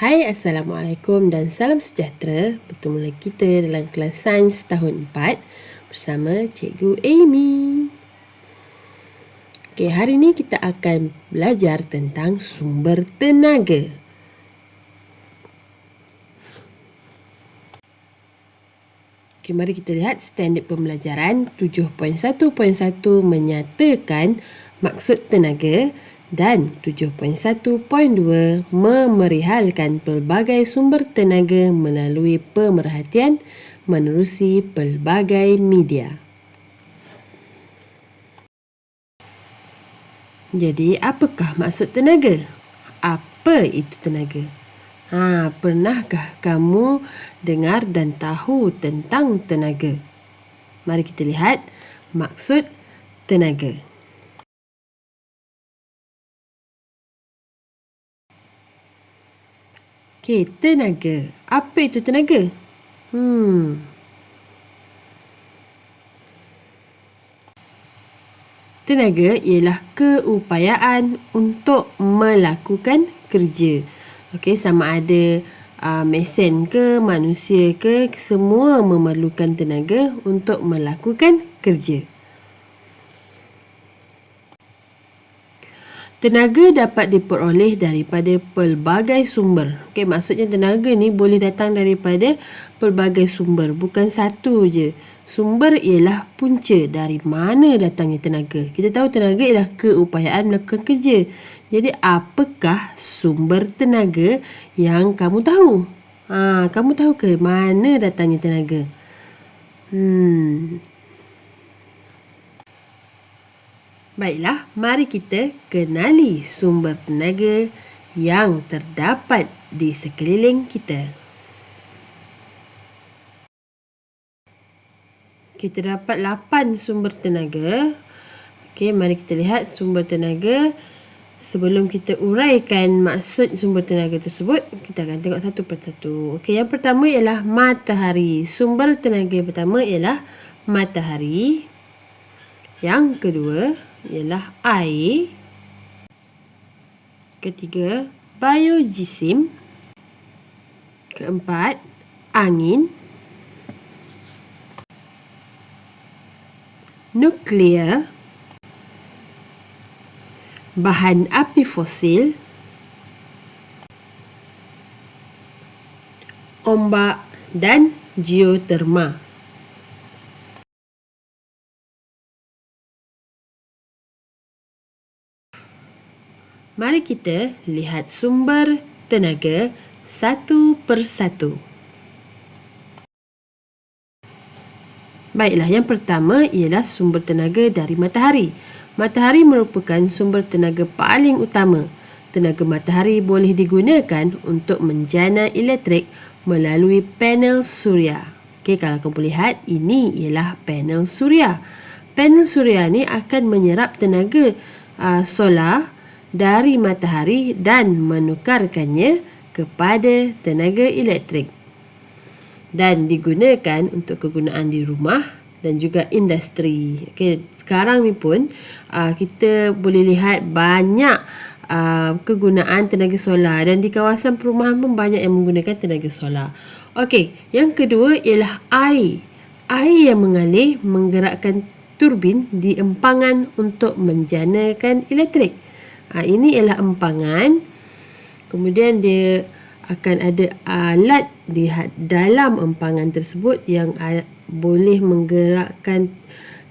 Hai, Assalamualaikum dan salam sejahtera. Bertemu lagi kita dalam kelas Sains tahun 4 bersama Cikgu Amy. Okey, hari ini kita akan belajar tentang sumber tenaga. Okey, mari kita lihat standard pembelajaran 7.1.1 menyatakan maksud tenaga dan 7.1.2 memerihalkan pelbagai sumber tenaga melalui pemerhatian menerusi pelbagai media. Jadi, apakah maksud tenaga? Apa itu tenaga? Pernahkah kamu dengar dan tahu tentang tenaga? Mari kita lihat maksud tenaga. Okey, tenaga. Apa itu tenaga? Tenaga ialah keupayaan untuk melakukan kerja. Okey, sama ada mesin ke, manusia ke, semua memerlukan tenaga untuk melakukan kerja. Tenaga dapat diperoleh daripada pelbagai sumber. Okey, maksudnya tenaga ni boleh datang daripada pelbagai sumber, bukan satu je. Sumber ialah punca dari mana datangnya tenaga. Kita tahu tenaga ialah keupayaan melakukan kerja. Jadi, apakah sumber tenaga yang kamu tahu? Kamu tahu ke mana datangnya tenaga? Baiklah, mari kita kenali sumber tenaga yang terdapat di sekeliling kita. Kita dapat 8 sumber tenaga. Okey, mari kita lihat sumber tenaga. Sebelum kita uraikan maksud sumber tenaga tersebut, kita akan tengok satu persatu. Okey, yang pertama ialah matahari. Sumber tenaga yang pertama ialah matahari. Yang kedua ialah air. Ketiga, biojisim. Keempat, angin. Nuklear. Bahan api fosil. Ombak dan geoterma. Mari kita lihat sumber tenaga satu persatu. Baiklah, yang pertama ialah sumber tenaga dari matahari. Matahari merupakan sumber tenaga paling utama. Tenaga matahari boleh digunakan untuk menjana elektrik melalui panel suria. Okey, kalau kamu lihat, ini ialah panel suria. Panel suria ni akan menyerap tenaga solar dari matahari dan menukarkannya kepada tenaga elektrik. Dan digunakan untuk kegunaan di rumah dan juga industri. Okey, sekarang ni pun kita boleh lihat banyak kegunaan tenaga solar dan di kawasan perumahan pun banyak yang menggunakan tenaga solar. Okey, yang kedua ialah air. Air yang mengalir menggerakkan turbin di empangan untuk menjanakan elektrik. Ini ialah empangan. Kemudian dia akan ada alat di dalam empangan tersebut yang boleh menggerakkan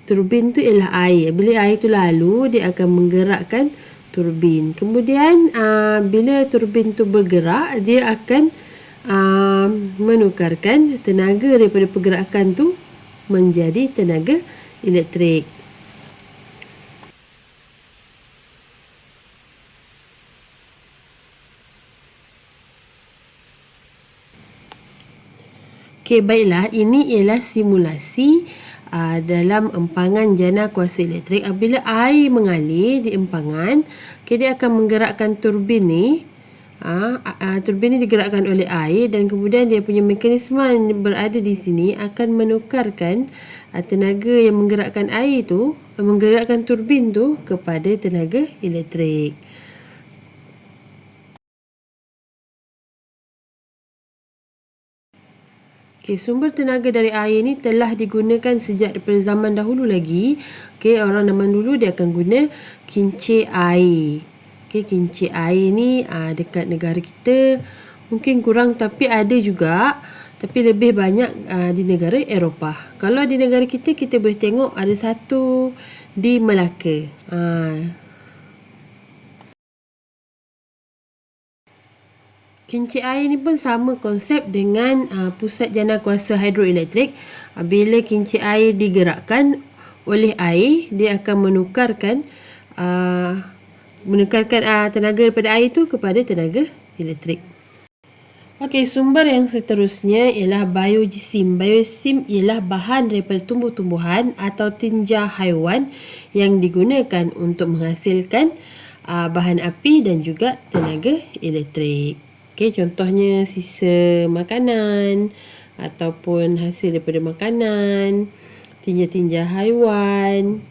turbin tu ialah air. Bila air tu lalu, dia akan menggerakkan turbin. Kemudian bila turbin tu bergerak, dia akan menukarkan tenaga daripada pergerakan tu menjadi tenaga elektrik. Okey, baiklah, ini ialah simulasi dalam empangan jana kuasa elektrik. Apabila air mengalir di empangan, dia akan menggerakkan turbin ni. Turbin ni digerakkan oleh air dan kemudian dia punya mekanisme yang berada di sini akan menukarkan tenaga yang menggerakkan air tu, menggerakkan turbin tu kepada tenaga elektrik. Okey, sumber tenaga dari air ni telah digunakan sejak daripada zaman dahulu lagi. Okey, orang zaman dulu dia akan guna kincir air. Okey, kincir air ni dekat negara kita mungkin kurang, tapi ada juga, tapi lebih banyak di negara Eropah. Kalau di negara kita, kita boleh tengok ada satu di Melaka. Kincir air ni pun sama konsep dengan pusat jana kuasa hidroelektrik. Bila kincir air digerakkan oleh air, dia akan menukarkan tenaga daripada air tu kepada tenaga elektrik. Okey, sumber yang seterusnya ialah biogesim. Biogesim ialah bahan daripada tumbuh-tumbuhan atau tinja haiwan yang digunakan untuk menghasilkan bahan api dan juga tenaga elektrik. Okey, contohnya sisa makanan ataupun hasil daripada makanan, tinja-tinja haiwan.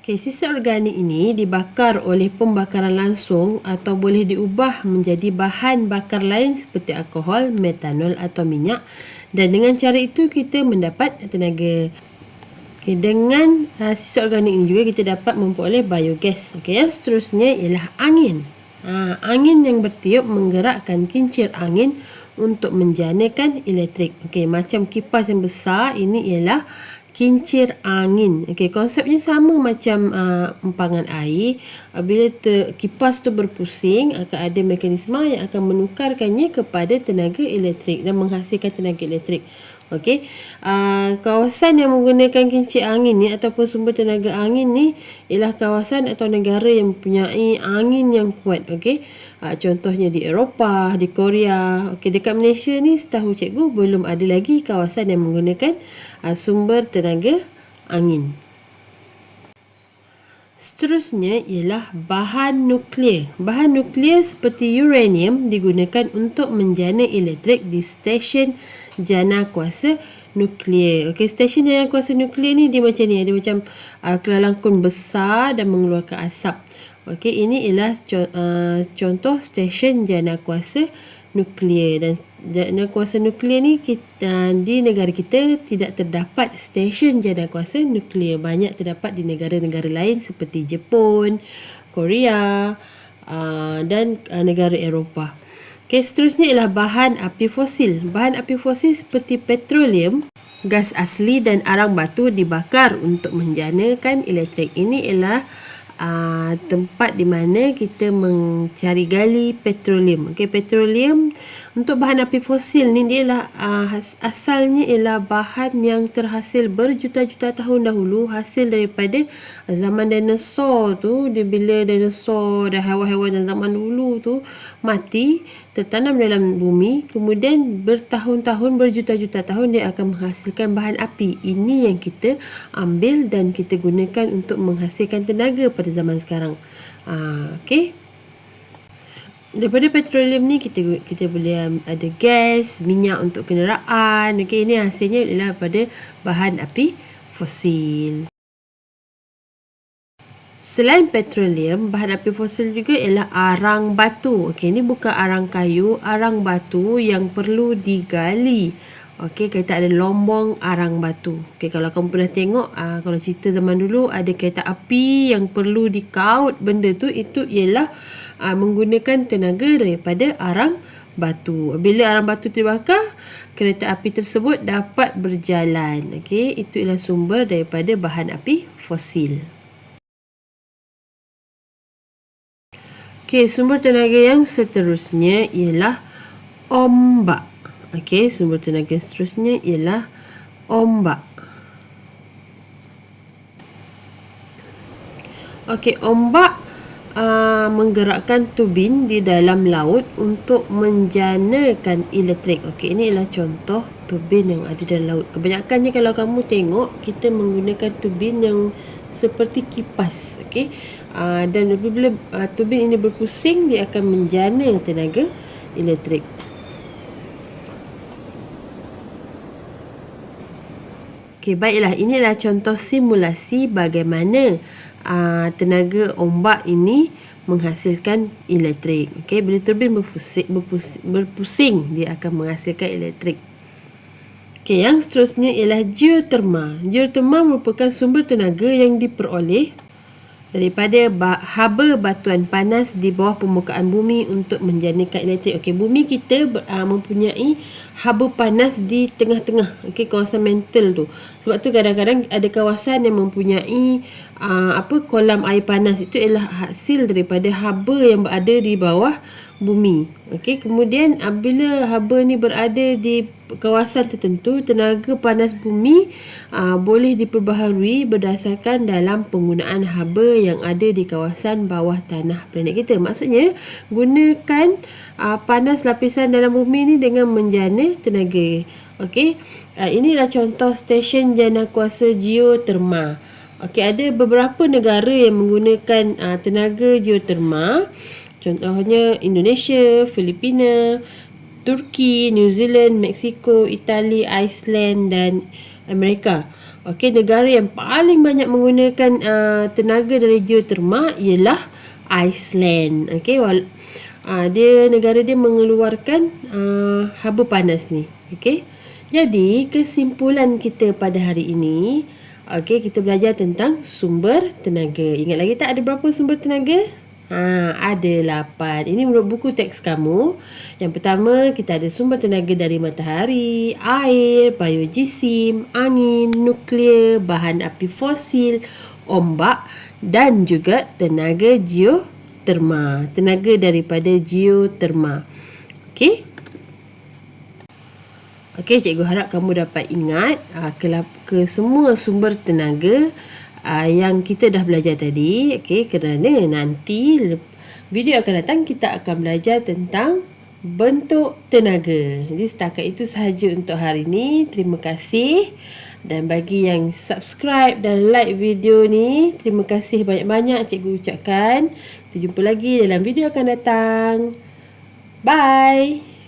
Okey, sisa organik ini dibakar oleh pembakaran langsung atau boleh diubah menjadi bahan bakar lain seperti alkohol, metanol atau minyak, dan dengan cara itu kita mendapat tenaga. Okay, dengan sisa organik ini juga kita dapat memperoleh biogas. Okay, yang seterusnya ialah angin. Angin yang bertiup menggerakkan kincir angin untuk menjanakan elektrik. Okay, macam kipas yang besar, ini ialah kincir angin. Okay, konsepnya sama macam empangan air. Bila kipas tu berpusing, akan ada mekanisme yang akan menukarkannya kepada tenaga elektrik dan menghasilkan tenaga elektrik. Okey, kawasan yang menggunakan kincir angin ni ataupun sumber tenaga angin ni ialah kawasan atau negara yang mempunyai angin yang kuat. Okey, contohnya di Eropah, di Korea. Okey, dekat Malaysia ni setahu cikgu belum ada lagi kawasan yang menggunakan sumber tenaga angin. Seterusnya ialah bahan nuklear. Bahan nuklear seperti uranium digunakan untuk menjana elektrik di stesen jana kuasa nuklear. Okey, stesen jana kuasa nuklear ni dia macam ni, ada macam kelangkun besar dan mengeluarkan asap. Okey, ini ialah contoh stesen jana kuasa nuklear. Dan jana kuasa nuklear ni di negara kita tidak terdapat stesen jana kuasa nuklear. Banyak terdapat di negara-negara lain seperti Jepun, Korea dan negara Eropah. Okay, seterusnya ialah bahan api fosil. Bahan api fosil seperti petroleum, gas asli dan arang batu dibakar untuk menjanakan elektrik. Ini ialah tempat di mana kita mencari gali petroleum. Okey, petroleum untuk bahan api fosil ni dia ialah asalnya ialah bahan yang terhasil berjuta-juta tahun dahulu, hasil daripada zaman dinosaur tu. Bila dinosaur dan haiwan-haiwan dalam zaman dulu tu mati, tertanam dalam bumi, kemudian bertahun-tahun, berjuta-juta tahun dia akan menghasilkan bahan api. Ini yang kita ambil dan kita gunakan untuk menghasilkan tenaga pada zaman sekarang. Okey. Daripada petroleum ni kita boleh ada gas, minyak untuk kenderaan. Okey, ini hasilnya ialah daripada bahan api fosil. Selain petroleum, bahan api fosil juga ialah arang batu. Okey, ini bukan arang kayu, arang batu yang perlu digali. Okey, kita ada lombong arang batu. Okey, kalau kamu pernah tengok, kalau cerita zaman dulu ada kereta api yang perlu dikaut benda tu, itu ialah menggunakan tenaga daripada arang batu. Bila arang batu dibakar, kereta api tersebut dapat berjalan. Okey, itu ialah sumber daripada bahan api fosil. Okey, sumber tenaga yang seterusnya ialah ombak. Okey, sumber tenaga seterusnya ialah ombak. Okey, ombak menggerakkan tubin di dalam laut untuk menjanakan elektrik. Okey, ini ialah contoh tubin yang ada dalam laut. Kebanyakannya kalau kamu tengok, kita menggunakan tubin yang seperti kipas. Okey, dan apabila tubin ini berpusing, dia akan menjana tenaga elektrik. Okey, baiklah, inilah contoh simulasi bagaimana tenaga ombak ini menghasilkan elektrik. Okey, bila turbin berpusing, dia akan menghasilkan elektrik. Okey, yang seterusnya ialah geoterma. Geoterma merupakan sumber tenaga yang diperoleh daripada haba batuan panas di bawah permukaan bumi untuk menjanakan elektrik. Okey, bumi kita mempunyai haba panas di tengah-tengah, okey, kawasan mantle tu. Sebab tu kadang-kadang ada kawasan yang mempunyai kolam air panas. Itu ialah hasil daripada haba yang berada di bawah bumi. Okey, kemudian bila haba ni berada di kawasan tertentu, tenaga panas bumi boleh diperbaharui berdasarkan dalam penggunaan haba yang ada di kawasan bawah tanah planet kita. Maksudnya, gunakan panas lapisan dalam bumi ni dengan menjana tenaga. Okey, inilah contoh stesen jana kuasa geoterma. Okey, ada beberapa negara yang menggunakan tenaga geoterma. Contohnya Indonesia, Filipina, Turki, New Zealand, Mexico, Itali, Iceland dan Amerika. Okey, negara yang paling banyak menggunakan tenaga dari geoterma ialah Iceland. Okey, negara dia mengeluarkan haba panas ni. Okey. Jadi, kesimpulan kita pada hari ini, okey, kita belajar tentang sumber tenaga. Ingat lagi tak ada berapa sumber tenaga? Ada 8. Ini menurut buku teks kamu. Yang pertama, kita ada sumber tenaga dari matahari, air, biogeosim, angin, nuklear, bahan api fosil, ombak dan juga tenaga geoterma. Tenaga daripada geoterma. Okey? Okey, cikgu harap kamu dapat ingat ke semua sumber tenaga yang kita dah belajar tadi. Okey, kerana nanti video akan datang kita akan belajar tentang bentuk tenaga. Jadi setakat itu sahaja untuk hari ini. Terima kasih. Dan bagi yang subscribe dan like video ni, terima kasih banyak-banyak cikgu ucapkan. Kita jumpa lagi dalam video akan datang. Bye.